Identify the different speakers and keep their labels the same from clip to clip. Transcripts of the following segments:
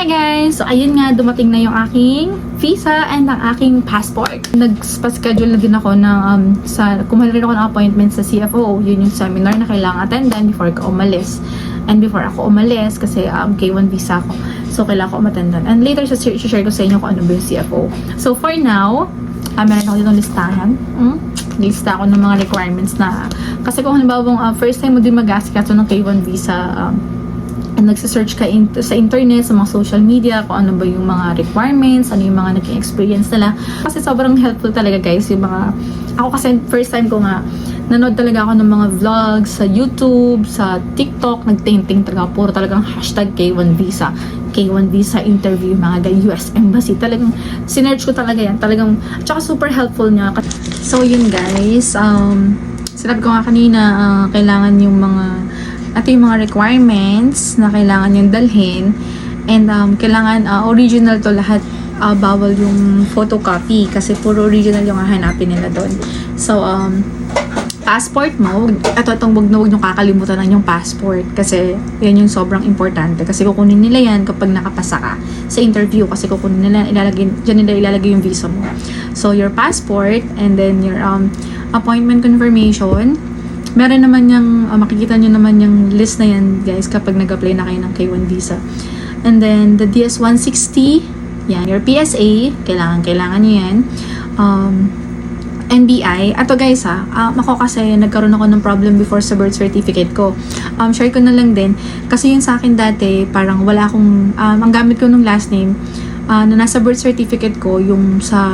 Speaker 1: Hi guys! So ayun nga, dumating na yung aking visa and ang aking passport. Nag-schedule na din ako ng kumuha rin ako ng appointment sa CFO. Yun yung seminar na kailangan attendan before ako umalis. And before ako umalis, kasi K1 visa ako. So kailangan ko umattendan. And later, share ko sa inyo kung ano ba yung CFO. So for now, meron ako ditong listahan. Lista ako ng mga requirements na, kasi kung halimbawa first time mo din mag-asikaso ng K1 visa, nagsisearch ka sa internet, sa mga social media, kung ano ba yung mga requirements, ano yung mga naging experience nila. Kasi sobrang helpful talaga guys, yung mga, ako kasi first time ko nga, nanood talaga ako ng mga vlogs sa YouTube, sa TikTok, nagtinting talaga, puro talagang hashtag K1 visa. K1 visa interview, mga US Embassy. Talagang, sinerch ko talaga yan. Talagang, tsaka super helpful niya. So yun guys, sinabi ko nga kanina, kailangan yung yung mga requirements na kailangan yung dalhin, and kailangan original to lahat, bawal yung photocopy kasi puro original yung hahanapin nila doon. So passport mo, itong wag nyo kakalimutan ng yung passport kasi yan yung sobrang importante kasi kukunin nila yan kapag nakapasa ka sa interview, kasi kukunin nila, dyan nila ilalagay yung visa mo. So your passport, and then your appointment confirmation. Meron naman yung, makikita nyo naman yung list na yan guys kapag nag-apply na kayo ng K1 visa. And then the DS-160, yan, your PSA, kailangan nyo yan. NBI, ato guys ako kasi nagkaroon ako ng problem before sa birth certificate ko. Share ko na lang din, kasi yun sa akin dati, parang wala akong, ang gamit ko nung last name, na nasa birth certificate ko, yung sa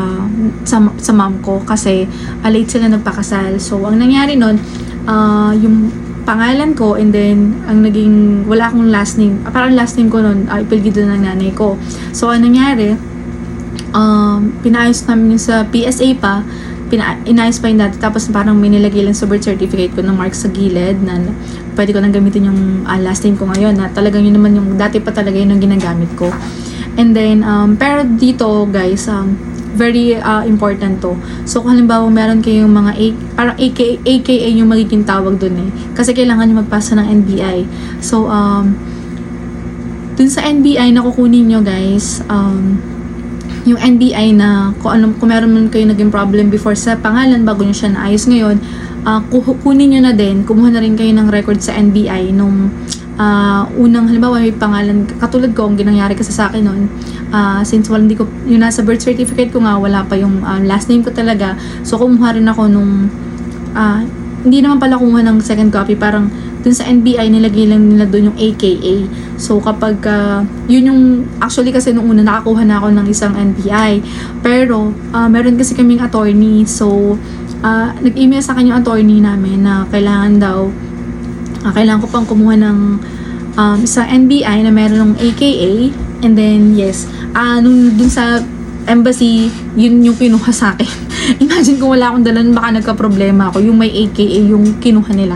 Speaker 1: mom ko, kasi late sila nagpakasal. So, ang nangyari nun, yung pangalan ko, and then ang naging wala akong last name, parang last name ko noon ipilgido ng nanay ko. So ang nangyari, pinaayos namin yung sa PSA pa, inayos pa yung dati, tapos parang may nilagay lang sa birth certificate ko ng mark sa gilid na pwede ko nang gamitin yung last name ko ngayon, na talagang yun naman yung dati pa talaga yun ang ginagamit ko. And then pero dito guys, very important to. So, kung halimbawa meron kayong mga parang AKA yung magiging tawag dun kasi kailangan nyo magpasa ng NBI. So, dun sa NBI na kukunin nyo guys, yung NBI na kung meron man kayo naging problem before sa pangalan bago nyo siya naayos ngayon, kukunin nyo na din, kumuha na rin kayo ng record sa NBI nung unang, halimbawa may pangalan, katulad ko, ang ginangyari kasi sa akin noon, since hindi ko, yung nasa birth certificate ko nga, wala pa yung last name ko talaga, so kumuha rin ako nung, hindi naman pala kumuha ng second copy, parang dun sa NBI, nilagay lang nila dun yung AKA. So kapag, yun yung, actually kasi nung una, nakakuha na ako ng isang NBI, pero, meron kasi kaming attorney, so, nag-email sa akin yung attorney namin na kailangan daw, kailangan ko pang kumuha ng isang NBI na meron ng AKA, and then yes, nung dun sa embassy, yun yung kinuha sa akin. Imagine kung wala akong dalan, baka nagka-problema ako. Yung may AKA yung kinuha nila.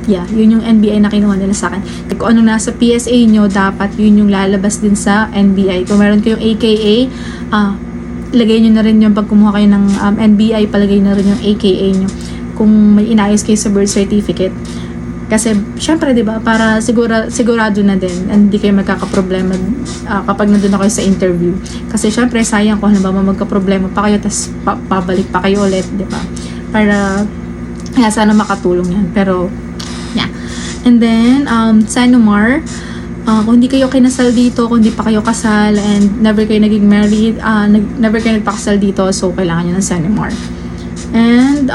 Speaker 1: Yeah, yun yung NBI na kinuha nila sa akin. Kung anong nasa PSA nyo, dapat yun yung lalabas din sa NBI. Kung meron kayong AKA, lagay nyo na rin yung pag kumuha kayo ng NBI, palagay na rin yung AKA nyo kung may inayos kayo sa birth certificate. Kasi, syempre, di ba, para sigurado na din, and hindi kayo magkakaproblema kapag nandun na kayo sa interview. Kasi, syempre, sayang kung halimbawa magkaproblema pa kayo, tas pabalik pa kayo ulit, di ba? Para, sana makatulong yan. Pero, yeah. And then, Sanomar, kung hindi kayo kinasal dito, kung hindi pa kayo kasal, and never kayo naging married, never kayo nagpakasal dito, so, kailangan nyo ng Sanomar. And,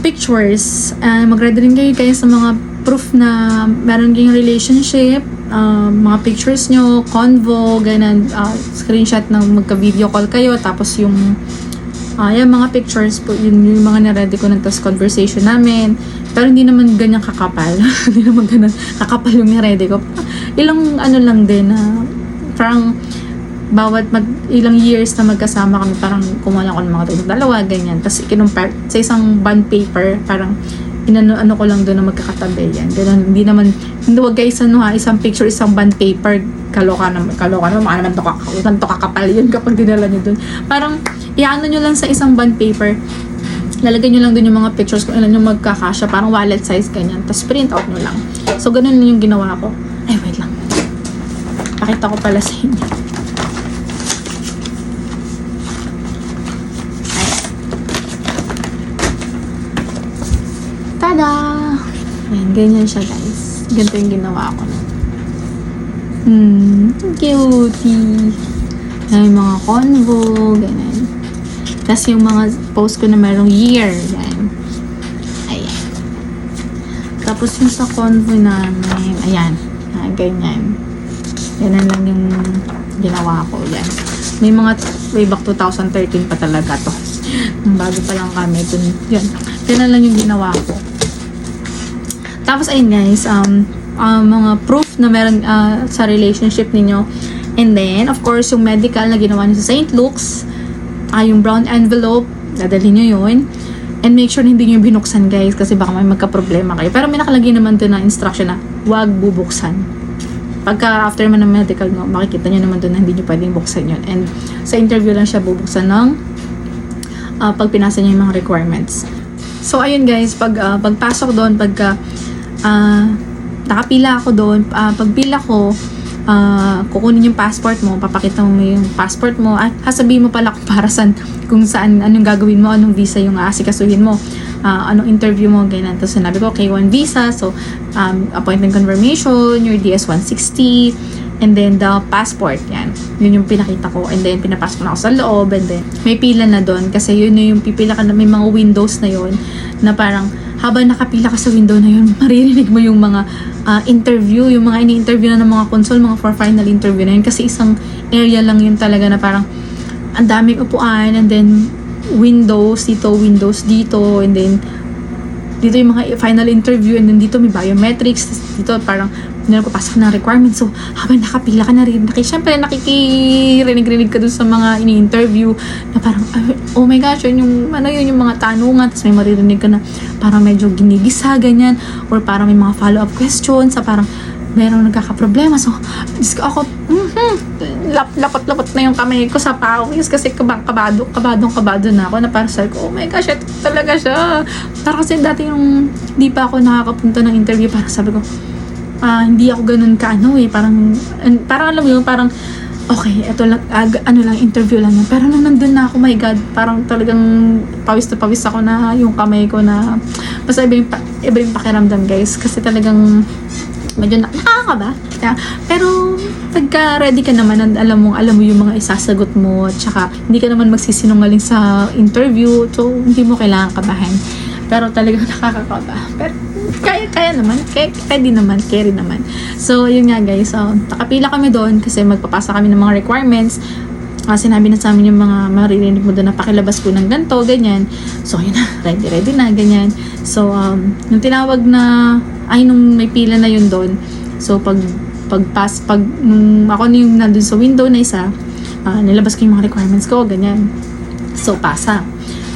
Speaker 1: pictures, mag-ready rin kayo guys sa mga proof na meron kayong relationship, mga pictures nyo, convo, ganun, screenshot ng magka-video call kayo, tapos yung mga pictures po, yun yung mga na-ready ko ng tas conversation namin, pero hindi naman ganyan kakapal. Hindi naman ganyan kakapal yung na-ready ko. Ilang lang din, parang bawat ilang years na magkasama kami, parang kumuha ko ng mga dalawa, ganyan. Tapos kinumpare sa isang bond paper, parang inano ko lang doon na magkakatabi yan. Ganun, hindi naman, huwag guys, isang picture, isang bond paper, kaloka naman, mga naman to kakapal yun kapag dinala nyo doon. Parang, iano nyo lang sa isang bond paper, lalagay nyo lang doon yung mga pictures kung ilan yung magkakasya, parang wallet size, ganyan. Tapos print out nyo lang. So, ganun yung ginawa ko. Ay, wait lang. Pakita ko pala sa inyo. Tada! Ayan, ganyan siya guys. Ganito yung ginawa ko. Cutie. May mga convo, ganyan. Tapos yung mga post ko na merong year, yan. Ayan. Tapos yung sa convo namin, ayan. Ganyan. Ganyan lang yung ginawa ko, yan. May mga way back 2013 pa talaga to. Bago pa lang kami. Yan. Ganyan lang yung ginawa ko. Tapos ayun guys, mga proof na meron sa relationship ninyo. And then, of course, yung medical na ginawa niyo sa St. Luke's, yung brown envelope, dadalhin nyo yun. And make sure na hindi nyo binuksan guys, kasi baka may magka-problema kayo. Pero may nakalagay naman doon na instruction na huwag bubuksan. Pagka after man ng medical mo, makikita nyo naman doon na hindi nyo pwedeng buksan yun. And sa interview lang siya bubuksan ng pag pinasa nyo yung mga requirements. So, ayun guys, pagpasok doon, nakapila ako doon, pagpila ko, kukunin yung passport mo, papakita mo yung passport mo, at sasabihin mo pala kung saan, anong gagawin mo, anong visa yung aasikasuhin mo, anong interview mo, ganyan. Tapos sinabi ko, K1 visa, so, appointment confirmation, your DS-160, and then the passport, yan. Yun yung pinakita ko, and then pinapasok na ako sa loob, and then may pila na doon, kasi yun yung pipila ka na, may mga windows na yun, na parang, habang nakapila ka sa window na yun, maririnig mo yung mga interview, yung mga ini-interview na ng mga console, mga for final interview na yun. Kasi isang area lang yun talaga na parang ang daming upuan, and then windows dito, and then dito yung mga final interview, and then dito may biometrics, dito parang papasok na requirements. So, habang nakapila ka na rin, syempre nakikirinig-rinig ka dun sa mga ini-interview na parang, oh my gosh, yun yung mga tanungan, tapos may maririnig ka na parang medyo ginigisa, ganyan, or parang may mga follow-up questions, sa parang merong nagkakaproblema. So, ako, lapot-lapot na yung kamay ko sa pawis kasi kabadong na ako na parang sabi ko, oh my gosh, ito talaga siya. Parang kasi dati yung di pa ako nakakapunta ng interview, parang sabi ko, hindi ako ganun parang alam mo yun, parang okay, ito lang, interview lang yun. Pero nung nandun na ako, my God, parang talagang pawis na pawis ako na yung kamay ko na, basta iba yung pakiramdam guys, kasi talagang medyo nakakaba. Pero pagka ready ka naman, alam mo yung mga isasagot mo, at saka hindi ka naman magsisinungaling sa interview, so hindi mo kailangan kabahan. Pero talagang nakakakaba. Pero kaya naman, carry naman. So, yun nga guys, nakapila kami doon kasi magpapasa kami ng mga requirements. Sinabi na sa amin yung mga maririnig mo doon na pakilabas ko ng ganito, ganyan. So, yun na, ready na, ganyan. So, yung tinawag na, nung may pila na yun doon. So, nung ako na yung nandun sa window na isa, nilabas ko yung mga requirements ko, ganyan. So, pasa.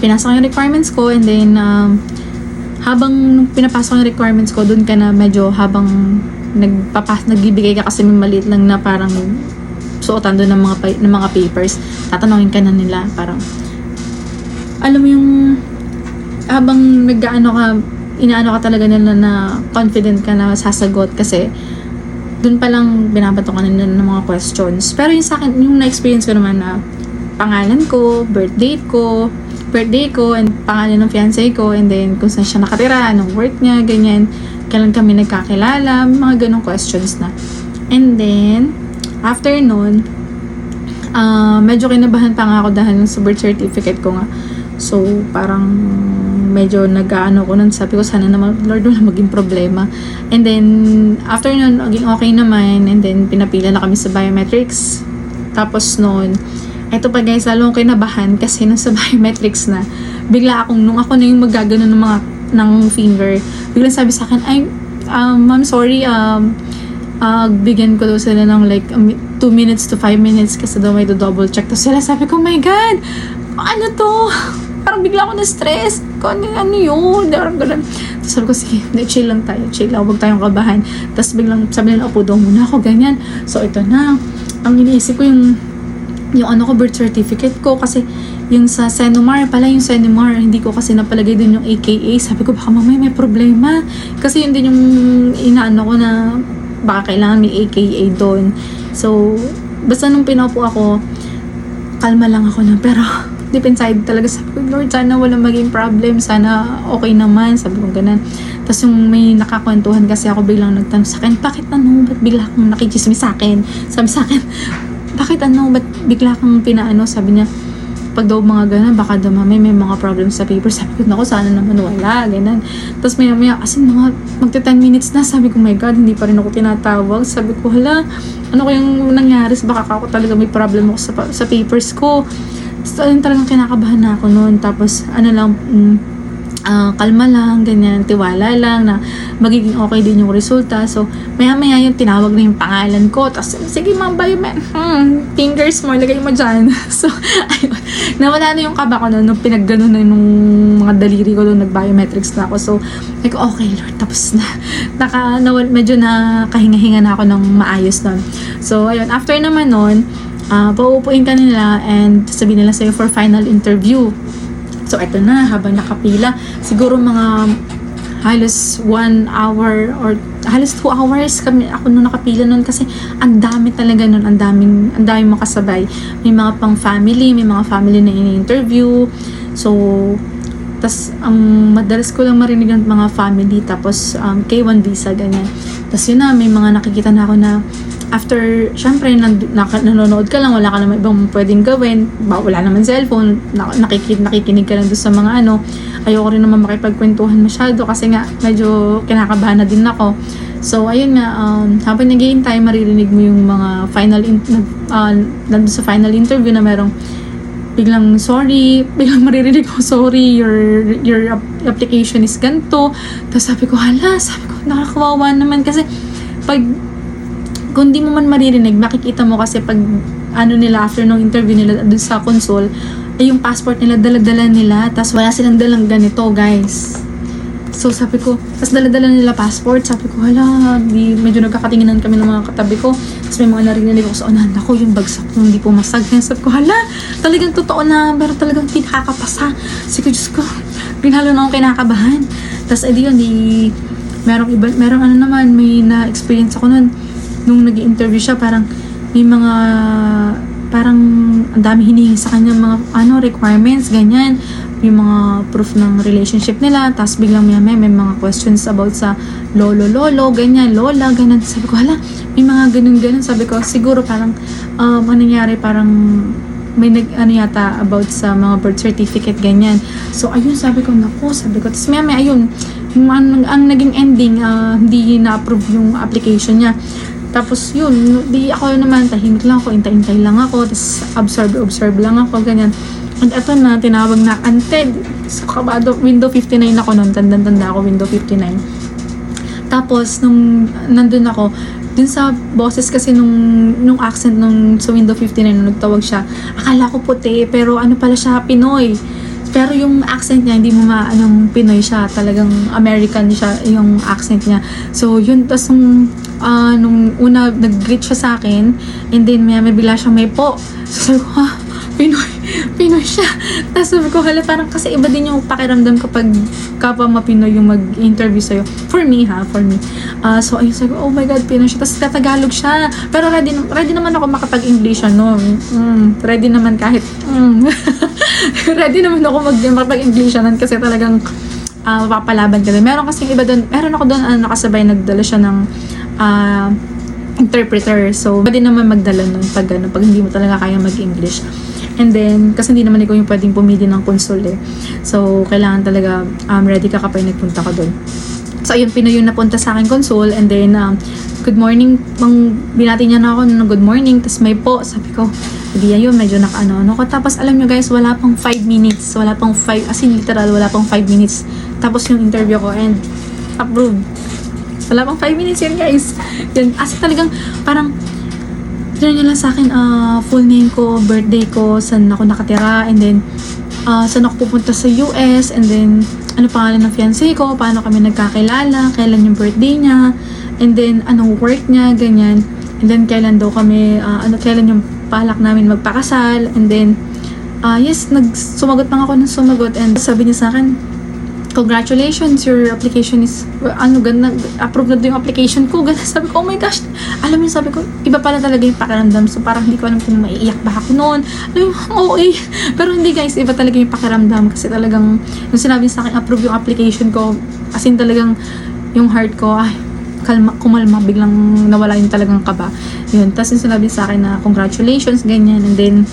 Speaker 1: Pinasa ko yung requirements ko, and then, habang pinapasok yung requirements ko, dun ka na medyo habang nagbibigay ka kasi may maliit lang na parang suotan doon ng mga papers, tatanungin ka na nila, parang alam mo yung habang inaano ka talaga nila na confident ka na sasagot, kasi dun pa lang binabato ka nila ng mga questions. Pero yung sa akin, yung na-experience ko naman na pangalan ko, birthday ko, and pangalan ng fiancé ko, and then kung saan siya nakatira, anong work niya, ganyan, kailan kami nagkakilala, mga ganong questions na. And then, after nun, medyo kinabahan pa nga ako dahil sa birth certificate ko nga. So, parang medyo nag-aano ko nun, sabi ko sana naman, Lord, wala maging problema. And then, after nun, naging okay naman, and then pinapila na kami sa biometrics. Tapos nun, eto pa guys, lalo akong kinabahan kasi nung sa biometrics na, bigla nung ako na yung magagano ng finger, bigla sabi sa akin, ma'am, sorry, bigyan ko daw sila ng like 2 minutes to 5 minutes kasi daw may double check. Tapos sila sabi ko, oh my God, ano to? Parang bigla ako na-stress. Ano yun? Tapos sabi ko, sige, chill lang, huwag tayong kabahan. Tapos biglang sabi nila, upo daw muna ako, ganyan. So ito na, ang iniisip ko yung birth certificate ko, kasi yung sa Senomar, hindi ko kasi napalagay dun yung AKA. Sabi ko, baka mamaya may problema. Kasi yun din yung inaano ko na baka kailangan may AKA doon. So, basta nung pinaupo ako, kalma lang ako nun. Pero, deep inside talaga sabi ko, Lord, sana walang maging problem. Sana okay naman. Sabi ko ganun. Tapos yung may nakakwentuhan kasi ako biglang nagtanong sa akin, bakit ano? Ba't bigla kang nakichismis sa akin? Sabi sa akin, bakit ano? Ba't bigla kang pinaano? Sabi niya, pag daw mga ganun, baka daw may mga problems sa paper. Sabi ko, naku, sana naman wala, ganun. Tapos maya, as in, magta 10 minutes na, sabi ko, my God, hindi pa rin ako tinatawag. Sabi ko, hala, ano kayang nangyari? Baka ako talaga may problem ako sa papers ko. So, ayun, talagang kinakabahan na ako noon. Tapos, ano lang, kalma lang, ganyan, tiwala lang na magiging okay din yung resulta. So, maya-maya yung tinawag na yung pangalan ko. Tapos, sige ma'am, fingers mo, lagay mo dyan. So, ayun, nawala na yung kaba ko nung pinagganon na yung mga daliri ko nung nag-biometrics na ako. So, like, okay Lord, tapos na. Medyo nakahinga-hinga na ako ng maayos nun. So, ayun, after naman nun, pauupuin ka nila and sabihin nila sa'yo for final interview. So, eto na, habang nakapila, siguro mga halos 1 hour or halos 2 hours ako nung nakapila nun kasi ang dami talaga nun, ang daming makasabay. May mga pang family, may mga family na ini-interview. So, tas ang madalas ko lang marinig ng mga family, tapos K1 visa, ganyan. Tas yun na, may mga nakikita na ako na after, syempre, nanonood ka lang, wala ka naman ibang pwedeng gawin, wala naman cellphone, nakikinig ka lang doon sa mga ayoko rin naman makipagkwentuhan masyado kasi nga, medyo kinakabahan na din ako. So, ayun nga, habang nag-iintay, maririnig mo yung mga nandun sa final interview na merong biglang biglang maririnig ko, sorry, your application is ganito. Tapos sabi ko, nakakawawa naman kasi kung di mo man maririnig, makikita mo kasi pag nila after ng interview nila dun sa console, ay yung passport nila, dala-dala nila, tapos wala silang dalang ganito, guys. So sabi ko, tapos dala-dala nila passport, sabi ko, medyo nagkakatinginan kami ng mga katabi ko, tapos may mga narinig ko sa unahan ako, yung bagsak nung hindi pumasag. Sabi ko, talagang totoo na, pero talagang pinakakapasa. Sabi ko, Diyos ko, pinalo na akong kinakabahan. Tapos merong naman, may na-experience ako nun, nung nag-interview siya, parang ang dami hinihingi sa kanya mga requirements, ganyan, yung mga proof ng relationship nila, tapos biglang may mga questions about sa lolo, ganyan, lola, ganyan. Sabi ko, may mga ganun, sabi ko, siguro parang nangyari, parang may yata about sa mga birth certificate, ganyan. So, ayun, sabi ko, tapos ayun, ang naging ending, hindi na-approve yung application niya. Tapos yun, di ako naman, tahimik lang ako, intay lang ako, tapos observe lang ako, ganyan. And eto na, tinawag na ante. So, kabado, window 59 ako noon, tanda ako, window 59. Tapos, nung nandun ako, dun sa boses kasi nung accent sa window 59, nung nagtawag siya, akala ko puti, pero pala siya, Pinoy. Pero yung accent niya, hindi mo Pinoy siya, talagang American siya, yung accent niya. So, yun, tapos nung una, nag-greet siya sa akin, and then may bigla siyang may po. So, sabi ko, Pinoy siya. Tapos sabi ko, parang kasi iba din yung pakiramdam kapag kapwa mapinoy yung mag-interview sa'yo. For me. So, ayun, sabi ko, oh my God, Pinoy siya. Tapos Tagalog siya. Pero ready naman ako makapag-English, ready naman kahit, ready naman ako makapag-English kasi talagang mapapalaban ka din. Meron kasi iba doon, meron ako doon nakasabay, nagdala siya ng interpreter. So, pwede naman magdala nun pag hindi mo talaga kaya mag-English. And then, kasi hindi naman ikaw yung pwedeng pumili ng console. So, kailangan talaga ready ka kapag nagpunta ka doon. So, ayun, Pinoy yung napunta sa akin console. And then, good morning. Binati niya na ako ng good morning. Tapos may po. Sabi ko, hindi ayun, medyo naka-ano ko. Tapos, alam nyo guys, wala pang 5 minutes. As in, literal, wala pang 5 minutes. Tapos yung interview ko and approved. Wala pang 5 minutes yan, guys. Yan, as talagang, parang, tinanong nila sa akin, full name ko, birthday ko, saan ako nakatira, and then, saan ako pupunta sa US, and then, ano pangalan ng fiancé ko, paano kami nagkakilala, kailan yung birthday niya, and then, anong work niya, ganyan, and then, kailan daw kami, kailan yung palak namin magpakasal, and then, yes, sumagot lang ako ng sumagot, and sabi niya sa akin, congratulations, your application is, ganda, approve na yung application ko. Ganda, sabi ko, oh my gosh. Alam mo, sabi ko, iba pala talaga yung pakiramdam. So, parang hindi ko alam kung maiiyak ba ako noon. Alam mo, okay. Pero hindi guys, iba talaga yung pakiramdam. Kasi talagang, nung sinabi sa akin, approve yung application ko, as in talagang, yung heart ko, ay, kumalma, biglang nawala yung talagang kaba. Yun, tapos yung sinabi sa akin na, congratulations, ganyan. And then,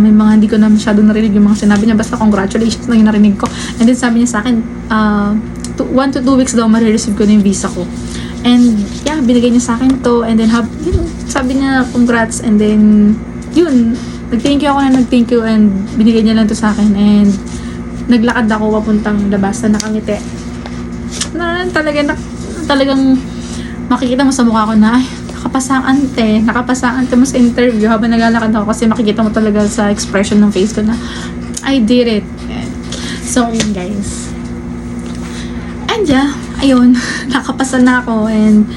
Speaker 1: may mga hindi ko na masyado narinig yung mga sinabi niya, basta congratulations na yung narinig ko. And then sabi niya sa akin, 1 to 2 weeks daw marireceive ko na yung visa ko. And yeah, binigay niya sa akin to, and then yun, sabi niya congrats, and then yun, nag-thank you ako na nag-thank you, and binigay niya lang to sa akin, and naglakad ako papuntang labas na nakangiti. Talagang makikita mo sa mukha ko na, ay, nakapasa mo sa interview habang naglalakad ako, kasi makikita mo talaga sa expression ng face ko na I did it. So yun guys, and yeah, ayun, nakapasa na ako, and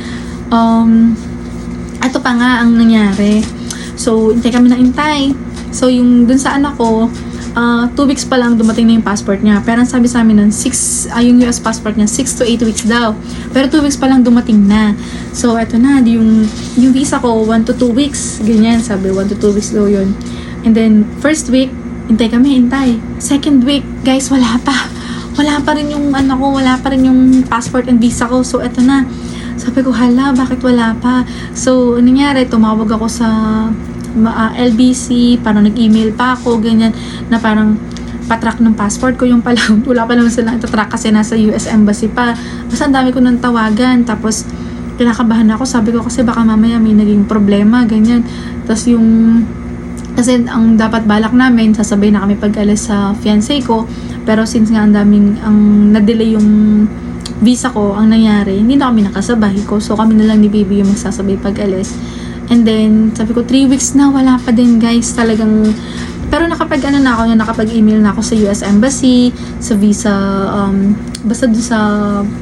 Speaker 1: ito pa nga ang nangyari. So intay kami ng intay. So yung dun sa anak ko, 2 weeks pa lang dumating na yung passport niya. Pero ang sabi sa amin nun, yung US passport niya, 6 to 8 weeks daw. Pero 2 weeks pa lang dumating na. So, eto na, yung visa ko, 1 to 2 weeks. Ganyan, sabi, 1 to 2 weeks daw yun. And then, first week, intay. Second week, guys, wala pa. Wala pa rin yung, wala pa rin yung passport and visa ko. So, eto na. Sabi ko, hala, bakit wala pa? So, ano nangyari, tumawag ako sa LBC, parang nag-email pa ako, ganyan, na parang patrack ng passport ko, yung pala, wala pa naman sila itatrack kasi nasa US Embassy pa. Basta ang dami ko nang tawagan, tapos kinakabahan ako, sabi ko kasi baka mamaya may naging problema, ganyan. Tapos kasi ang dapat balak namin, sasabay na kami pag-alis sa fiancé ko, pero since nga ang na-delay yung visa ko, ang nangyari, hindi na kami nakasabay ko, so kami na lang ni baby yung magsasabay pag-alis. And then, sabi ko, 3 weeks na, wala pa din guys, talagang, pero nakapag-email na ako sa US Embassy, sa visa, basta dun sa,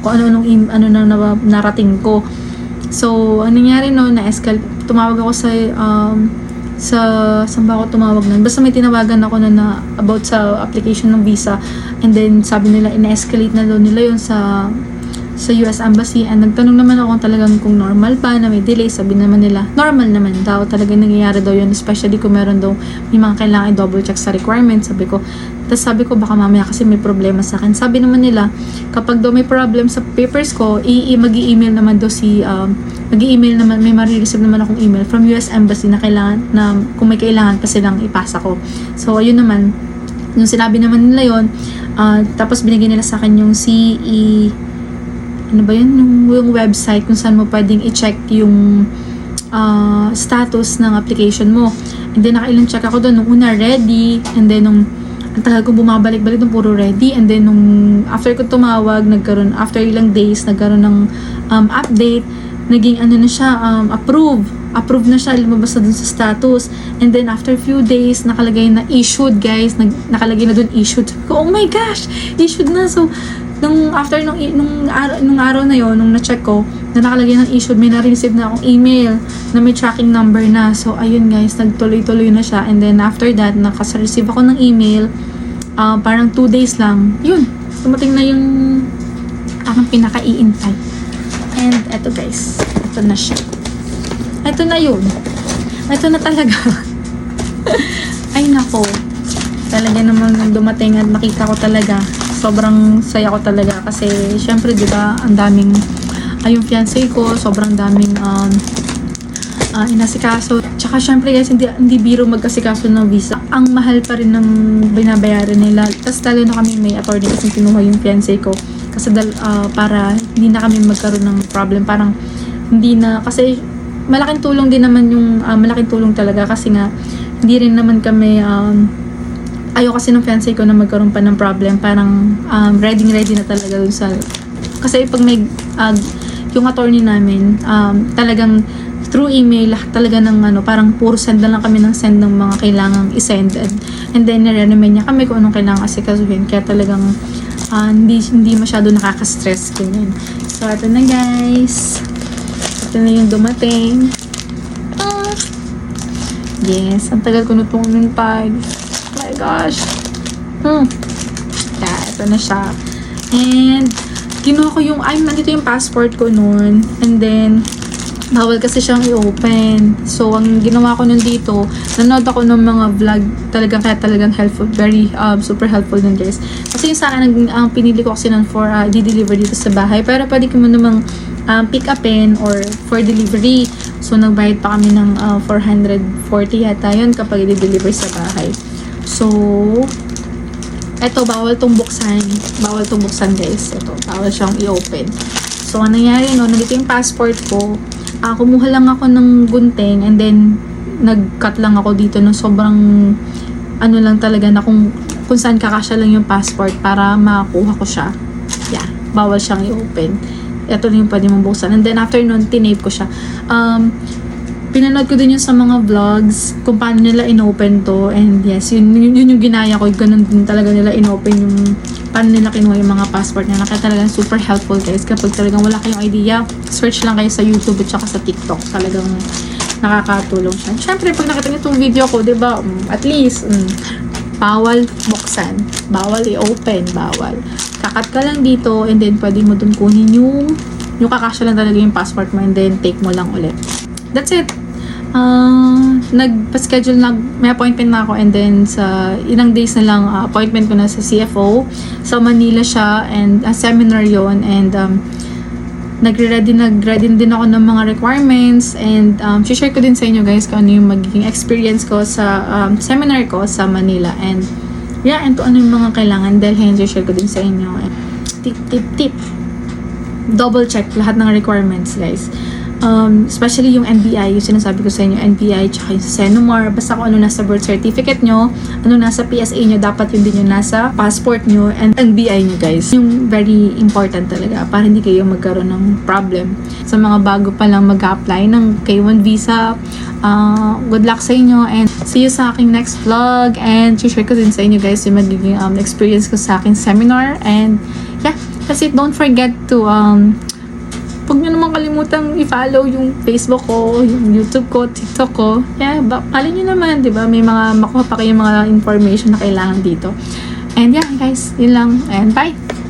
Speaker 1: kung na narating ko. So, ang nangyari tumawag ako saan ba ako tumawag nun? Basta may tinawagan ako na about sa application ng visa, and then, sabi nila, in-escalate na daw nila yun sa US Embassy, and nagtanong naman ako kung normal ba na may delay. Sabi naman nila normal naman daw, talagang nangyayari daw yun, especially kung meron daw may mga kailangan i-double check sa requirements. Sabi ko baka mamaya kasi may problema sa akin. Sabi naman nila kapag daw may problem sa papers ko, mag-i-email naman daw may marireceive naman akong email from US Embassy na kung may kailangan pa silang ipasa ko. So ayun naman, yung sinabi naman nila yun, tapos binigyan nila sa akin yung yung website kung saan mo pwedeng i-check yung status ng application mo. And then nakailang check ako doon, nung una ready, and then ang tagal ko bumabalik-balik nung puro ready, and then after ko tumawag, after ilang days nagkaroon ng update, naging na siya, approve na siya, lumabas na dun sa status. And then after few days, nakalagay na issued guys, nakalagay na dun issued. Oh my gosh, issued na. So nung araw na yon, nung na-check ko na nakalagay ng issued, may na-receive na akong email na may tracking number na. So ayun guys, nagtuloy-tuloy na siya. And then after that, receive ako ng email, parang 2 days lang, yun, dumating na yung aking pinaka-iintay. And eto guys, eto na siya. Eto na yun. Eto na talaga. Ay nako, talaga naman dumating at makita ko talaga, sobrang saya ko talaga kasi syempre diba ang daming yung fiancé ko, sobrang daming inasikaso. Tsaka syempre guys, hindi biro magkasikaso ng visa. Ang mahal pa rin ng binabayaran nila. Tapos lalo na kami may attorney kasi kinuha yung fiancé ko kasi para hindi na kami magkaroon ng problem. Parang hindi na, kasi malaking tulong din naman yung malaking tulong talaga kasi nga hindi rin naman kami ayaw kasi ng fiancé ko na magkaroon pa ng problem. Parang ready na talaga dun sa, kasi pag may yung attorney namin talagang through email lahat talaga ng parang puro send na lang kami ng send ng mga kailangang i-send, and then nire-remind niya kami kung anong kailangang asikasuhin, kaya talagang hindi masyado nakaka-stress ganyan. So ito na guys, ito na yung dumating. Yes, ang tagal ko nitong nintay. Oh my gosh. Yeah, ito na siya. And kinuha ko yung, nandito yung passport ko noon. And then, bawal kasi siyang i-open. So, ang ginawa ko nun dito, nanood ako ng mga vlog, talagang helpful, very super helpful nun guys. Kasi yung sa akin, ang pinili ko kasi nun for di-deliver dito sa bahay. Pero pwede ko mo namang pick upin or for delivery. So, nagbayad pa kami ng 440 yata yun kapag i-deliver sa bahay. So, eto, bawal tong buksan. Bawal tong buksan guys. Eto, bawal siyang i-open. So, ang nangyari no, nandito yung passport ko. Kumuha lang ako ng gunting and then nag-cut lang ako dito no, sobrang ano lang talaga na kung saan kakasya lang yung passport para makuha ko siya. Yeah, bawal siyang i-open. Ito na yung pwede mong buksan. And then after nun, tinape ko siya. Pinanood ko din yun sa mga vlogs kung paano nila in-open to. And yes, yun yung ginaya ko. Ganun din talaga nila in-open yung paano nila kinuha yung mga passport nila. Kaya talagang super helpful guys. Kapag talagang wala kayong idea, search lang kayo sa YouTube at saka sa TikTok. Talagang nakakatulong siya. Siyempre, pag nakita niyo itong video ko, diba, at least, bawal buksan. Bawal i-open. Bawal. Kakat ka lang dito and then pwede mo dun kunin yung kakasya lang talaga yung passport mo and then take mo lang ulit. That's it. Nagpa-schedule may appointment na ako and then sa ilang days na lang appointment ko na sa CFO. Sa Manila siya and seminar yon and nag-ready din ako ng mga requirements and share ko din sa inyo guys kung ano yung magiging experience ko sa seminar ko sa Manila and yeah, and to ano yung mga kailangan dahil share ko din sa inyo. Tip. Double check lahat ng requirements guys. Especially yung NBI, yung sinasabi ko sa inyo, NBI, tsaka yung Senomar, basta kung ano nasa birth certificate nyo, ano nasa PSA nyo, dapat yun din yung nasa passport nyo, and NBI nyo guys. Yung very important talaga, para hindi kayo magkaroon ng problem. Sa mga bago pa lang mag-apply ng K1 visa, good luck sa inyo, and see you sa aking next vlog, and share ko din sa inyo guys yung magiging experience ko sa aking seminar, and yeah, that's it. Don't forget to huwag nyo naman kalimutang i-follow yung Facebook ko, yung YouTube ko, TikTok ko. Yeah, follow nyo naman, di ba? May mga makuha pa kayong mga information na kailangan dito. And yeah, guys, yun lang. And bye!